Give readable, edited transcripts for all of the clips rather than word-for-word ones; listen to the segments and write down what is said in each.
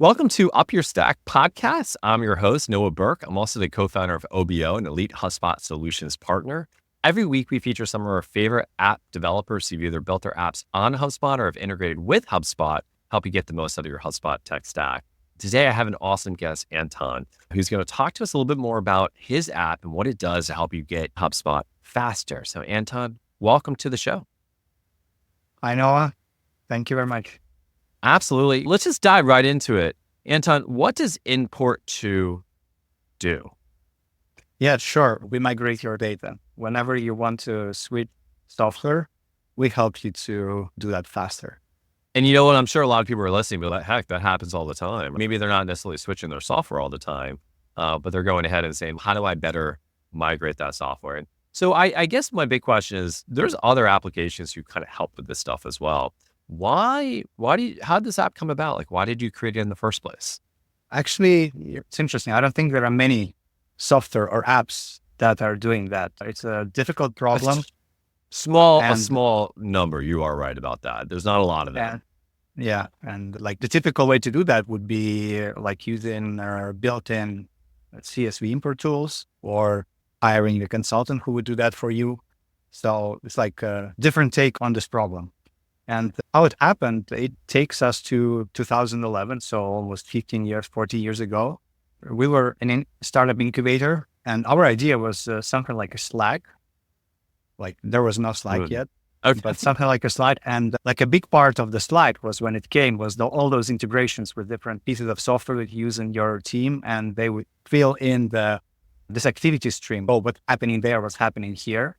Welcome to UpYourStack Podcast. I'm your host, Noah Berk. I'm also the co-founder of OBO, an elite HubSpot solutions partner. Every week, we feature some of our favorite app developers who've either built their apps on HubSpot or have integrated with HubSpot, help you get the most out of your HubSpot tech stack. Today, I have an awesome guest, Anton, who's going to talk to us a little bit more about his app and what it does to help you get HubSpot faster. So, Anton, welcome to the show. Hi, Noah. Thank you very much. Absolutely. Let's just dive right into it. Anton, what does Import2 do? Yeah, sure. We migrate your data. Whenever you want to switch software, we help you to do that faster. And you know what? I'm sure a lot of people are listening, but heck, that happens all the time. Maybe they're not necessarily switching their software all the time, but they're going ahead and saying, how do I better migrate that software? And so I guess my big question is, there's other applications who kind of help with this how did this app come about? Like, why did you create it in the first place? Actually, it's interesting. I don't think there are many software or apps that are doing that. It's a difficult problem. A small number. You are right about that. There's not a lot of them. Yeah. And like the typical way to do that would be like using our built-in CSV import tools or hiring a consultant who would do that for you. So it's like a different take on this problem. And how it happened, it takes us to 2011, so almost 40 years ago. We were in a startup incubator, and our idea was something like a Slack. Like there was no Slack yet, but something like a Slack. And like a big part of the Slack was when it came was all those integrations with different pieces of software that you use in your team, and they would fill in this activity stream. Oh, what's happening there was happening here.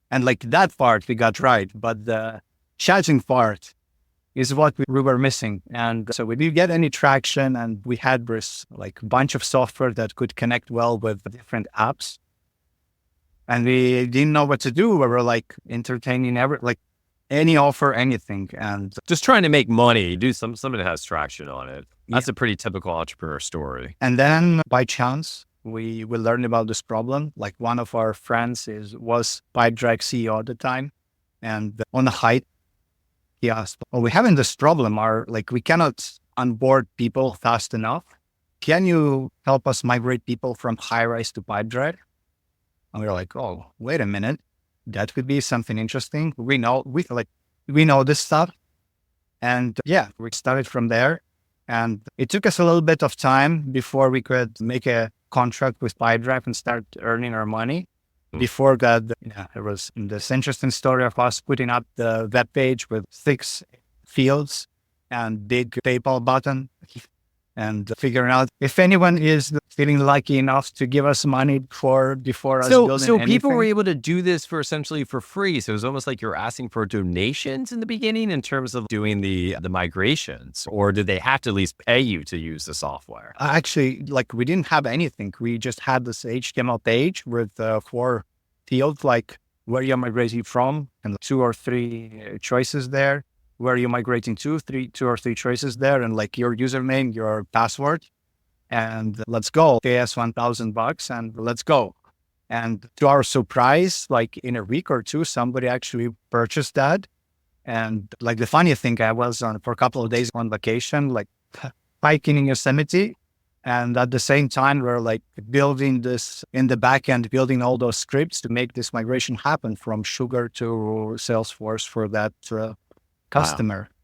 And like that part we got right, but the chatting part is what we were missing. And so we didn't get any traction, and we had this like bunch of software that could connect well with different apps. And we didn't know what to do. We were like entertaining any offer, anything. And just trying to make money, do something that has traction on it. That's a pretty typical entrepreneur story. And then by chance, we learned about this problem. Like one of our friends was PipeDrive CEO at the time. And on the height, he asked, we're having this problem, we cannot onboard people fast enough. Can you help us migrate people from Highrise to PipeDrive? And we were like, oh, wait a minute. That could be something interesting. We know this stuff. And we started from there. And it took us a little bit of time before we could make a contract with PipeDrive and start earning our money. Before that, there was this interesting story of us putting up the web page with 6 fields and big PayPal button and figuring out if anyone is feeling lucky enough to give us money before us building anything. So people were able to do this essentially for free. So it was almost like you're asking for donations in the beginning in terms of doing the migrations, or did they have to at least pay you to use the software? Actually, we didn't have anything. We just had this HTML page with 4 fields, like where you're migrating from and 2 or 3 choices there. Where you're migrating to, 2 or 3 choices there, and like your username, your password, and let's go. Pay us $1,000 and let's go. And to our surprise, like in a week or 2, somebody actually purchased that. And like the funny thing, I was for a couple of days on vacation, like hiking in Yosemite. And at the same time, we're like building this in the back end, building all those scripts to make this migration happen from Sugar to Salesforce for that customer. Wow.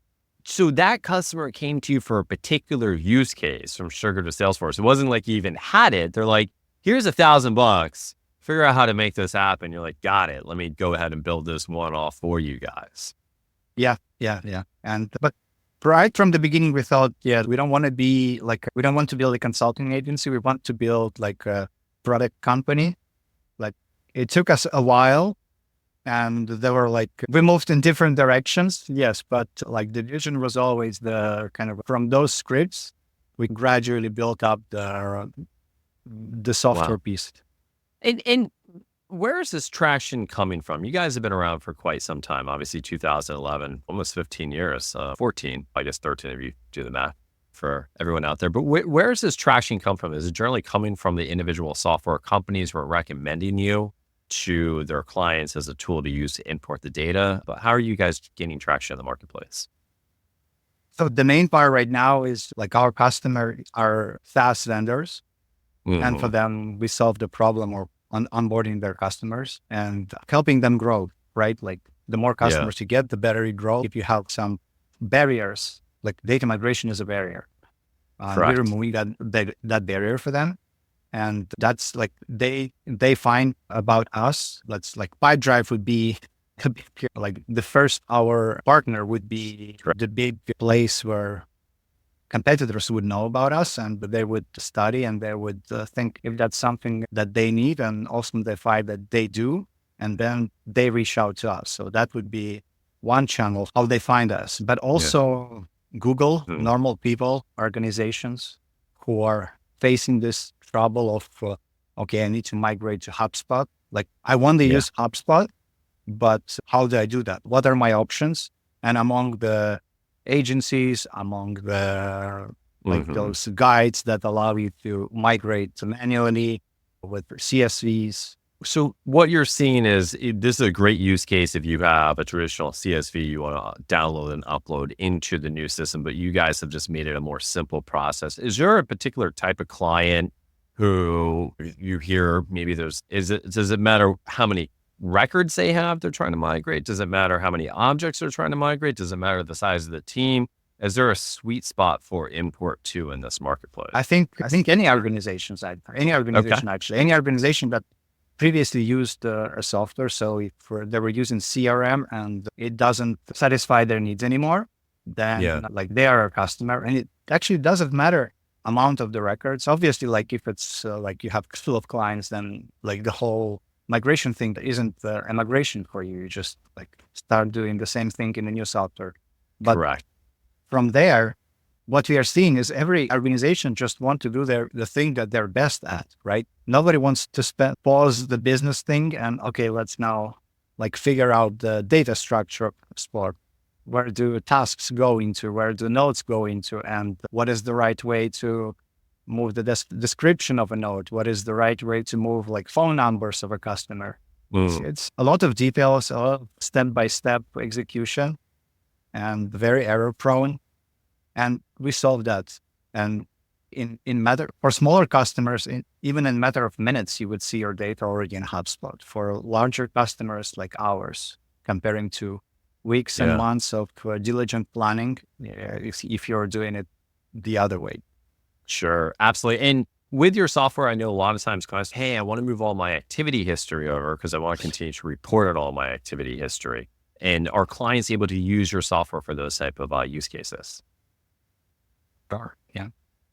So that customer came to you for a particular use case from Sugar to Salesforce. It wasn't like you even had it. They're like, here's $1,000. Figure out how to make this happen. You're like, got it. Let me go ahead and build this one-off for you guys. Yeah. But right from the beginning, we thought, we don't want to build a consulting agency. We want to build like a product company. Like it took us a while. And they were we moved in different directions. Yes. But like the vision was always the kind of from those scripts, we gradually built up the software piece. And where is this traction coming from? You guys have been around for quite some time, obviously 2011, almost 15 years, 14, I guess 13 if you do the math for everyone out there. But where does this traction come from? Is it generally coming from the individual software companies who are recommending you to their clients as a tool to use to import the data? But how are you guys gaining traction in the marketplace? So the main part right now is like our customer are SaaS vendors. And for them, we solve the problem or onboarding their customers and helping them grow, right? Like the more customers you get, the better you grow. If you have some barriers, like data migration is a barrier. We're removing that barrier for them. And that's like, they find about us. That's like PipeDrive would be like the first, our partner would be the big place where competitors would know about us and they would study and they would think if that's something that they need, and also they find that they do, and then they reach out to us. So that would be one channel how they find us, but also Google, normal people, organizations who are facing this trouble of, okay, I need to migrate to HubSpot. Like I want to use HubSpot, but how do I do that? What are my options? And among the agencies, among the those guides that allow you to migrate manually with CSVs. So what you're seeing is this is a great use case if you have a traditional CSV you want to download and upload into the new system, but you guys have just made it a more simple process. Is there a particular type of client who you hear maybe does it matter how many records they have they're trying to migrate? Does it matter how many objects they're trying to migrate? Does it matter the size of the team? Is there a sweet spot for Import2 in this marketplace? I think any organization actually, any organization that previously used a software. So if they were using CRM and it doesn't satisfy their needs anymore, then like they are a customer, and it actually doesn't matter amount of the records. Obviously, like if it's like you have full of clients, then like the whole migration thing isn't a migration for you. You just like start doing the same thing in a new software. But from there, what we are seeing is every organization just want to do the thing that they're best at, right? Nobody wants to pause the business thing and okay, let's now like figure out the data structure of sport. Where do tasks go into? Where do nodes go into? And what is the right way to move the description of a node? What is the right way to move like phone numbers of a customer? It's a lot of details, a lot of step-by-step execution, and very error prone. And we solve that. And in matter for smaller customers, even in matter of minutes, you would see your data already in HubSpot. For larger customers like ours, comparing to weeks and months of diligent planning, if you're doing it the other way. Sure, absolutely. And with your software, I know a lot of times clients, hey, I want to move all my activity history over because I want to continue to report on all my activity history. And are clients able to use your software for those type of use cases? Sure.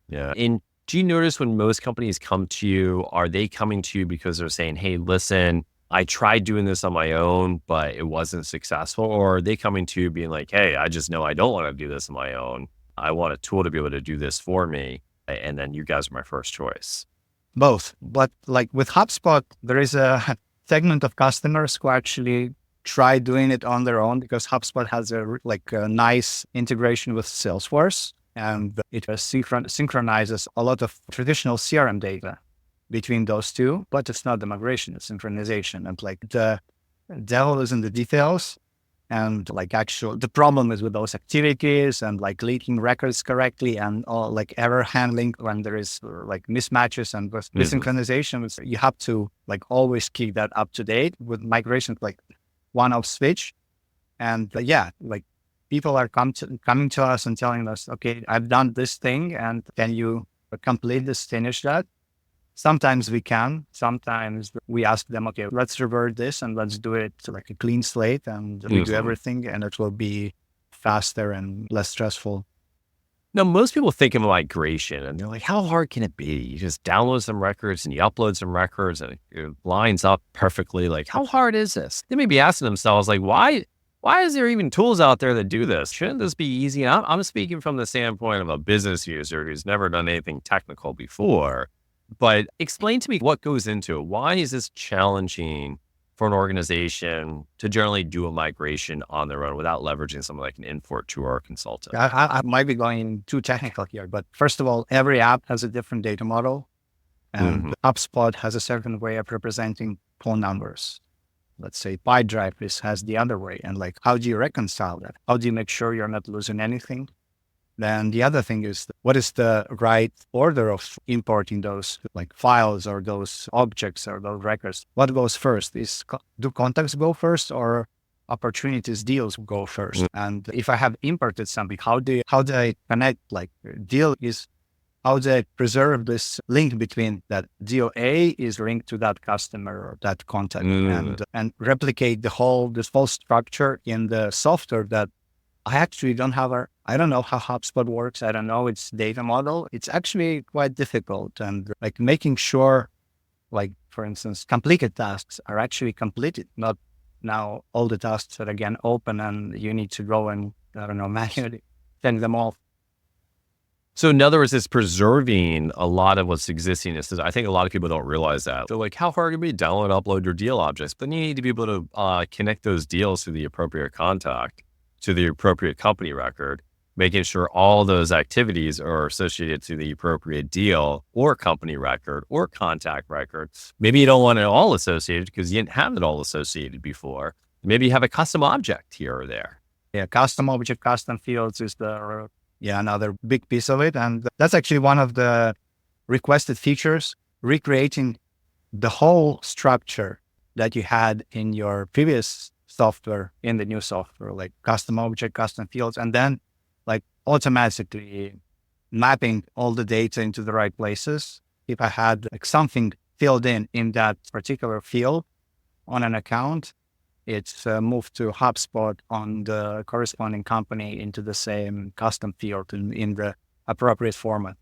Yeah. And do you notice when most companies come to you, are they coming to you because they're saying, hey, listen, I tried doing this on my own, but it wasn't successful? Or are they coming to you being like, hey, I just know I don't want to do this on my own. I want a tool to be able to do this for me. And then you guys are my first choice. Both. But like with HubSpot, there is a segment of customers who actually try doing it on their own because HubSpot has a nice integration with Salesforce. And it synchronizes a lot of traditional CRM data between those two, but it's not the migration, it's synchronization. And like the devil is in the details. And like the problem is with those activities and like leaking records correctly and all like error handling when there is like mismatches and with synchronization, you have to like always keep that up to date. With migration, like one-off switch. And like people are coming to us and telling us, okay, I've done this thing and can you complete this, finish that? Sometimes we can, sometimes we ask them, okay, let's revert this and let's do it like a clean slate and we do everything and it will be faster and less stressful. Now, most people think of migration and they're like, how hard can it be? You just download some records and you upload some records and it lines up perfectly. Like, how hard is this? They may be asking themselves, like, why is there even tools out there that do this? Shouldn't this be easy? I'm speaking from the standpoint of a business user who's never done anything technical before. But explain to me what goes into it. Why is this challenging for an organization to generally do a migration on their own without leveraging something like an Import2 or a consultant? I might be going too technical here, but first of all, every app has a different data model, and HubSpot has a certain way of representing phone numbers. Let's say PipeDrive has the other way. And like, how do you reconcile that? How do you make sure you're not losing anything? Then the other thing is what is the right order of importing those like files or those objects or those records? What goes first? Do contacts go first or opportunities, deals go first? And if I have imported something, how do I connect? Like deal is how do I preserve this link between that deal A is linked to that customer or that contact and replicate this whole structure in the software that I actually don't have I don't know how HubSpot works. I don't know its data model. It's actually quite difficult. And like making sure, like, for instance, completed tasks are actually completed, not now all the tasks are again open and you need to go and, I don't know, manually send them off. So in other words, it's preserving a lot of what's existing. I think a lot of people don't realize that. They're like, how hard can it be to download and upload your deal objects? But then you need to be able to connect those deals to the appropriate contact, to the appropriate company record, making sure all those activities are associated to the appropriate deal or company record or contact record. Maybe you don't want it all associated because you didn't have it all associated before. Maybe you have a custom object here or there. Yeah, custom object, custom fields is another big piece of it. And that's actually one of the requested features, recreating the whole structure that you had in your previous software in the new software, like custom object, custom fields, and then like automatically mapping all the data into the right places. If I had like something filled in that particular field on an account, it's moved to HubSpot on the corresponding company into the same custom field in the appropriate format.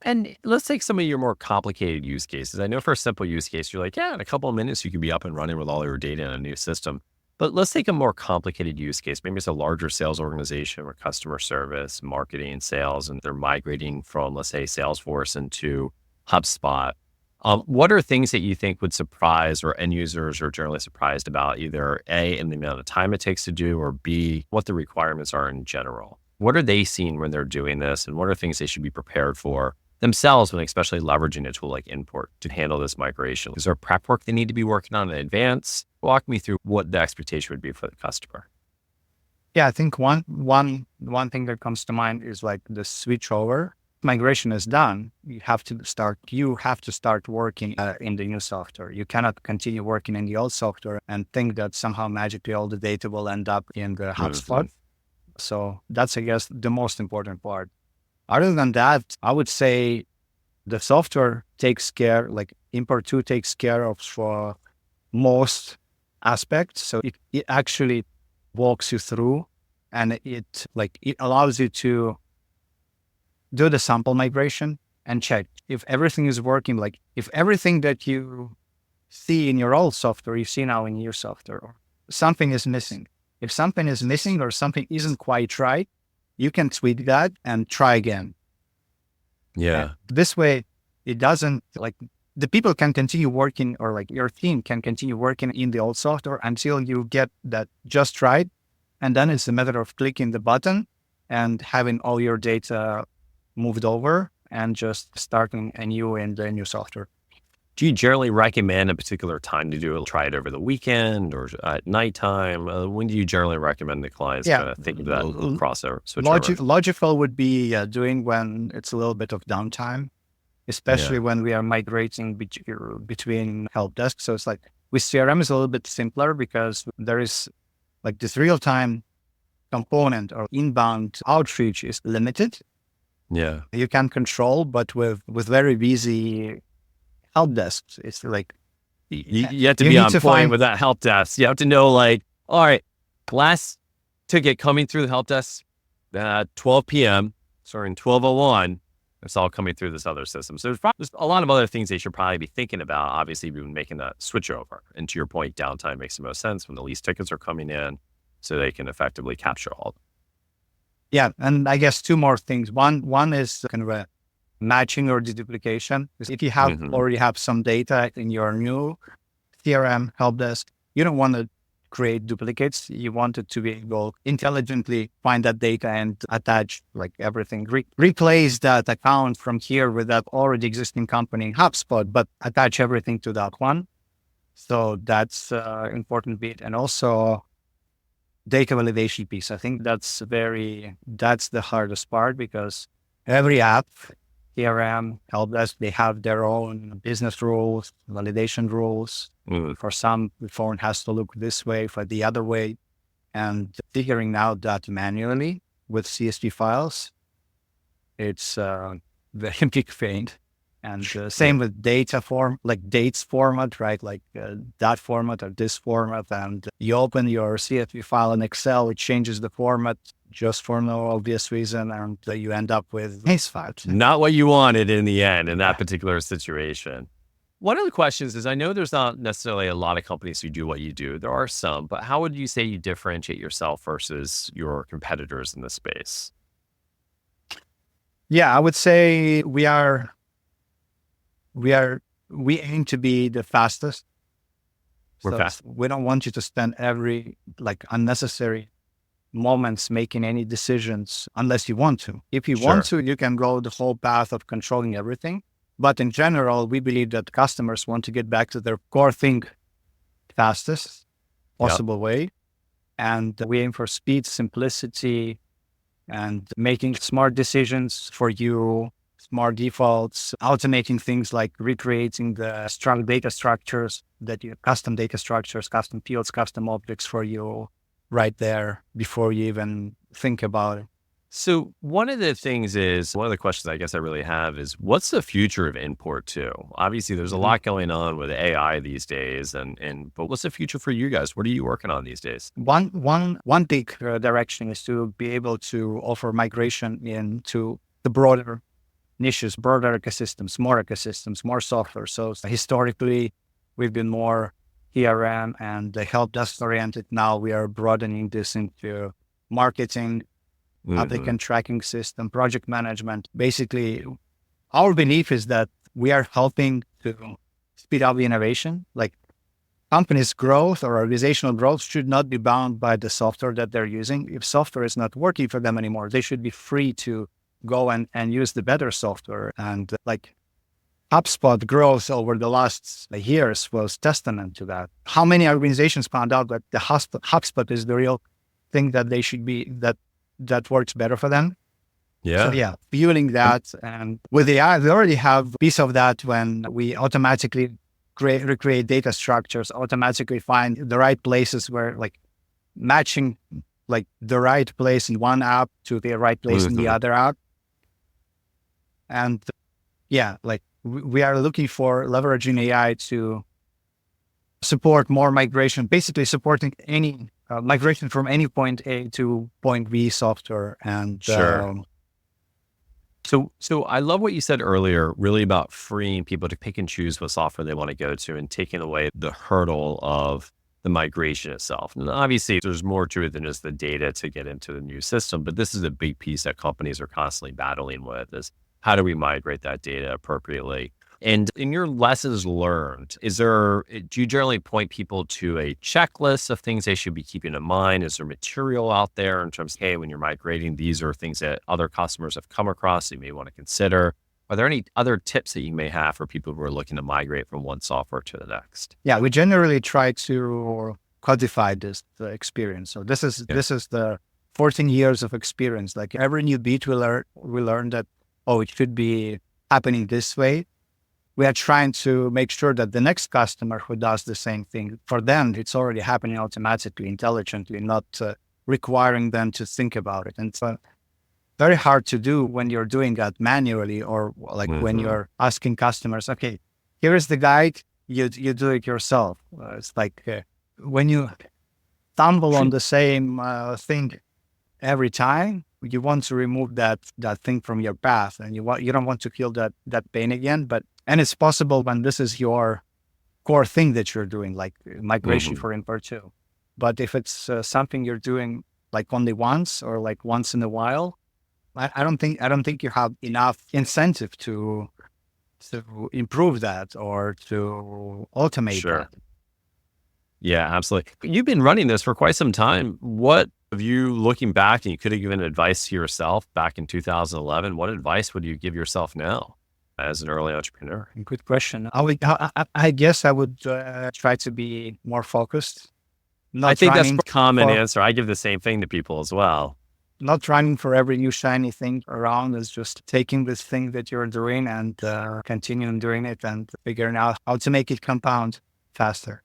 And let's take some of your more complicated use cases. I know for a simple use case, you're like, yeah, in a couple of minutes, you can be up and running with all your data in a new system. But let's take a more complicated use case. Maybe it's a larger sales organization or customer service, marketing, sales, and they're migrating from, let's say, Salesforce into HubSpot. What are things that you think would surprise or end users are generally surprised about, either A, in the amount of time it takes to do, or B, what the requirements are in general? What are they seeing when they're doing this? And what are things they should be prepared for themselves when especially leveraging a tool like Import to handle this migration? Is there prep work they need to be working on in advance? Walk me through what the expectation would be for the customer. Yeah, I think one thing that comes to mind is like the switch over. Migration is done. You have to start working in the new software. You cannot continue working in the old software and think that somehow magically all the data will end up in the HubSpot. So that's, I guess, the most important part. Other than that, I would say the software takes care, like Import2 takes care of most aspects. So it actually walks you through, and it allows you to do the sample migration and check if everything is working. Like if everything that you see in your old software, you see now in your software, or something is missing. If something is missing or something isn't quite right, you can tweak that and try again. Yeah. And this way, it doesn't like the people can continue working, or like your team can continue working in the old software until you get that just right. And then it's a matter of clicking the button and having all your data moved over and just starting anew in the new software. Do you generally recommend a particular time to do it? Try it over the weekend or at nighttime? When do you generally recommend the clients kind of think of that crossover switch over? Logical would be doing when it's a little bit of downtime, especially when we are migrating between help desks. So it's like with CRM is a little bit simpler because there is like this real-time component, or inbound outreach is limited. Yeah. You can control, but with very busy help desks, it's like you have to be on point with that help desk. You have to know, like, all right, last ticket coming through the help desk at 12 p.m. starting 12:01. It's all coming through this other system. So there's a lot of other things they should probably be thinking about. Obviously, we've been making that switch over. And to your point, downtime makes the most sense when the least tickets are coming in, so they can effectively capture all of them. Yeah, and I guess two more things. One is kind of a matching or deduplication. Because if you already have some data in your new CRM help desk, you don't want to create duplicates. You want it to be able to intelligently find that data and attach like everything. Replace that account from here with that already existing company in HubSpot, but attach everything to that one. So that's an important bit. And also data validation piece. I think that's the hardest part, because every app, CRM, help desk, they have their own business rules, validation rules. For some, the phone has to look this way, for the other way. And figuring out that manually with CSV files, it's a very big pain. And same with data form, like dates format, right? Like that format or this format. And you open your CSV file in Excel, it changes the format just for no obvious reason. And you end up with case files. Not what you wanted in the end in that particular situation. One of the questions is, I know there's not necessarily a lot of companies who do what you do. There are some, but how would you say you differentiate yourself versus your competitors in this space? Yeah, I would say we aim to be the fastest. We're fast. We don't want you to spend every unnecessary moments making any decisions unless you want to. If you want to, you can go the whole path of controlling everything. But in general, we believe that customers want to get back to their core thing fastest possible way. And we aim for speed, simplicity, and making smart decisions for you, smart defaults, automating things like recreating the strong data structures, custom data structures, custom fields, custom objects for you right there before you even think about it. So one of the questions I guess I really have is, what's the future of Import2? Obviously, there's a lot going on with AI these days, but what's the future for you guys? What are you working on these days? One big direction is to be able to offer migration into the broader niches, broader ecosystems, more software. So historically, we've been more CRM and help desk oriented. Now we are broadening this into marketing, applicant tracking system, project management. Basically, our belief is that we are helping to speed up the innovation. Like, companies' growth or organizational growth should not be bound by the software that they're using. If software is not working for them anymore, they should be free to go and use the better software. And HubSpot growth over the last years was testament to that. How many organizations found out that the HubSpot is the real thing that they should be, that works better for them? Yeah. So fueling that. And with AI, we already have a piece of that when we automatically recreate data structures, automatically find the right places where matching the right place in one app to the right place in the other app. And we are looking for leveraging AI to support more migration, basically supporting any migration from any point A to point B software. And So I love what you said earlier, really about freeing people to pick and choose what software they want to go to and taking away the hurdle of the migration itself. And obviously, there's more to it than just the data to get into the new system, but this is a big piece that companies are constantly battling with, is how do we migrate that data appropriately? And in your lessons learned, do you generally point people to a checklist of things they should be keeping in mind? Is there material out there in terms of, hey, when you're migrating, these are things that other customers have come across that you may want to consider? Are there any other tips that you may have for people who are looking to migrate from one software to the next? Yeah, we generally try to codify the experience. So this is the 14 years of experience. Like every new beat we learn that, it should be happening this way. We are trying to make sure that the next customer who does the same thing, for them, it's already happening automatically, intelligently, not requiring them to think about it. And it's very hard to do when you're doing that manually, or when you're asking customers, okay, here is the guide, you do it yourself. It's when you stumble on the same thing every time, you want to remove that thing from your path, and you don't want to feel that pain again. And it's possible when this is your core thing that you're doing, like migration for Import2. But if it's something you're doing only once or once in a while, I don't think you have enough incentive to improve that or to automate that. Yeah, absolutely. You've been running this for quite some time. What of you looking back, and you could have given advice to yourself back in 2011, what advice would you give yourself now as an early entrepreneur? Good question. I guess I would try to be more focused, not I think that's running a common for, answer. I give the same thing to people as well. not running for every new shiny thing around. Is just taking this thing that you're doing and continuing doing it and figuring out how to make it compound faster.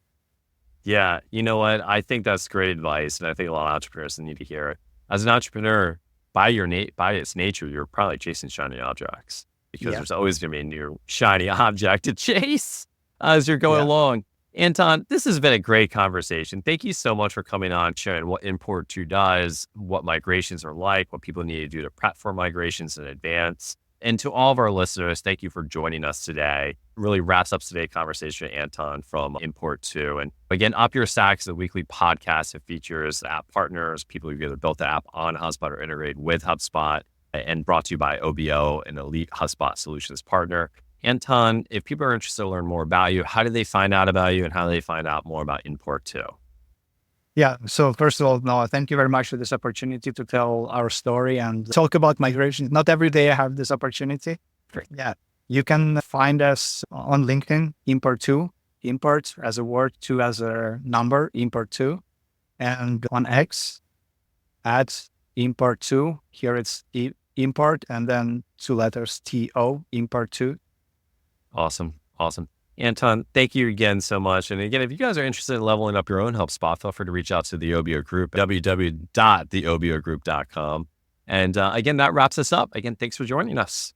Yeah, you know what? I think that's great advice, and I think a lot of entrepreneurs need to hear it. As an entrepreneur, by its nature, you're probably chasing shiny objects because there's always going to be a new shiny object to chase as you're going along. Anton, this has been a great conversation. Thank you so much for coming on, sharing what Import2 does, what migrations are like, what people need to do to prep for migrations in advance. And to all of our listeners, thank you for joining us today. Really wraps up today's conversation with Anton from Import2. And again, UpYourStack is a weekly podcast that features app partners, people who've either built the app on HubSpot or integrated with HubSpot, and brought to you by OBO, an elite HubSpot solutions partner. Anton, if people are interested to learn more about you, how do they find out about you and how do they find out more about Import2? Yeah. So first of all, Noah, thank you very much for this opportunity to tell our story and talk about migration. Not every day I have this opportunity. Great. Yeah. You can find us on LinkedIn, Import2, import as a word, 2 as a number, Import2. And on X, at Import2. Here it's import and then 2 letters, TO, Import2. Awesome. Anton, thank you again so much. And again, if you guys are interested in leveling up your own HubSpot, feel free to reach out to the OBO Group, www.theobogroup.com. And again, that wraps us up. Again, thanks for joining us.